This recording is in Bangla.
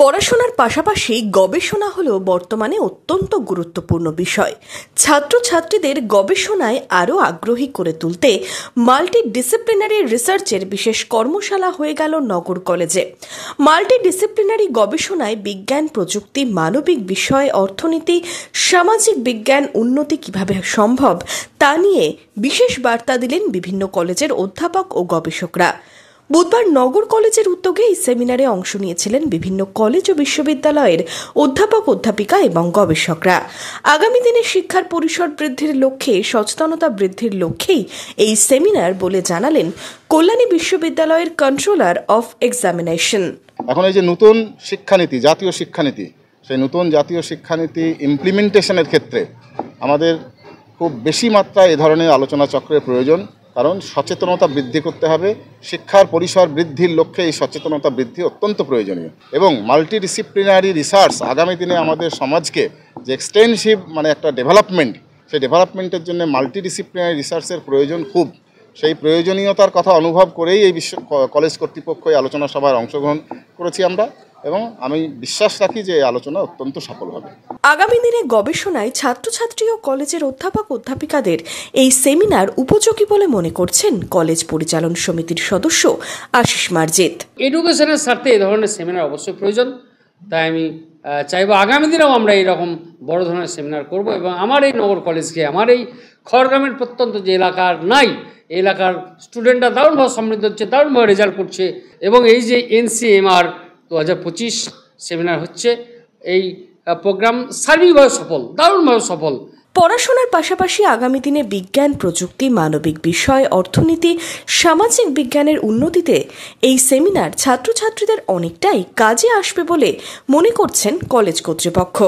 পড়াশোনার পাশাপাশি গবেষণা হলো বর্তমানে অত্যন্ত গুরুত্বপূর্ণ বিষয়। ছাত্রছাত্রীদের গবেষণায় আরও আগ্রহী করে তুলতে মাল্টিডিসিপ্লিনারি রিসার্চের বিশেষ কর্মশালা হয়ে গেল নগর কলেজে। মাল্টিডিসিপ্লিনারি গবেষণায় বিজ্ঞান, প্রযুক্তি, মানবিক বিষয়, অর্থনীতি, সামাজিক বিজ্ঞান উন্নতি কিভাবে সম্ভব তা নিয়ে বিশেষ বার্তা দিলেন বিভিন্ন কলেজের অধ্যাপক ও গবেষকরা। বুধবার নগর কলেজের উদ্যোগে এই সেমিনারে অংশ নিয়েছিলেন বিভিন্ন কলেজ ও বিশ্ববিদ্যালয়ের অধ্যাপক, অধ্যাপিকা এবং গবেষকরা। আগামী দিনে শিক্ষার পরিসর বৃদ্ধির লক্ষ্যে, সচেতনতা বৃদ্ধির লক্ষ্যেই এই সেমিনার বলে জানালেন কল্যাণী বিশ্ববিদ্যালয়ের কন্ট্রোলার অফ এক্সামিনেশন। এখন এই যে নতুন শিক্ষানীতি, জাতীয় শিক্ষানীতি, সেই নতুন জাতীয় শিক্ষানীতি ইমপ্লিমেন্টেশনের ক্ষেত্রে আমাদের খুব বেশি মাত্রায় এ ধরনের আলোচনা চক্রের প্রয়োজন। কারণ সচেতনতা বৃদ্ধি করতে হবে। শিক্ষার পরিসর বৃদ্ধির লক্ষ্যে এই সচেতনতা বৃদ্ধি অত্যন্ত প্রয়োজনীয় এবং মাল্টিডিসিপ্লিনারি রিসার্চ আগামী দিনে আমাদের সমাজকে যে এক্সটেনসিভ একটা ডেভেলপমেন্ট, সেই ডেভেলপমেন্টের জন্য মাল্টিডিসিপ্লিনারি রিসার্চের প্রয়োজন খুব। সেই প্রয়োজনীয়তার কথা অনুভব করেই এই কলেজ কর্তৃপক্ষ এই আলোচনা সভায় অংশগ্রহণ করেছি আমরা, এবং আমি বিশ্বাস রাখি যে এই আলোচনা অত্যন্ত সফল হবে। আগামী দিনে গবেষণায় ছাত্রছাত্রী ও কলেজের অধ্যাপক, অধ্যাপিকাদের এই সেমিনার উপযোগী বলে মনে করছেন কলেজ পরিচালন সমিতির সদস্য আশিস মার্জিত। এডুকেশনের স্বার্থে এই ধরনের সেমিনার অবশ্যই প্রয়োজন। তাই আমি চাইবো আগামী দিনেও আমরা এইরকম বড় ধরনের সেমিনার করব এবং আমার এই নগর কলেজকে, আমার এই খড়গ্রামের প্রত্যন্ত যে এলাকার নাই, এই এলাকার স্টুডেন্টরা দারুণভাবে সমৃদ্ধ হচ্ছে, দারুণভাবে রেজাল্ট করছে এবং এই যে NCMR 2025 সেমিনার হচ্ছে, এই প্রোগ্রাম সার্বিকভাবে সফল, দারুণভাবে সফল। পড়াশোনার পাশাপাশি আগামী দিনে বিজ্ঞান, প্রযুক্তি, মানবিক বিষয়, অর্থনীতি, সামাজিক বিজ্ঞানের উন্নতিতে এই সেমিনার ছাত্রছাত্রীদের অনেকটাই কাজে আসবে বলে মনে করছেন কলেজ কর্তৃপক্ষ।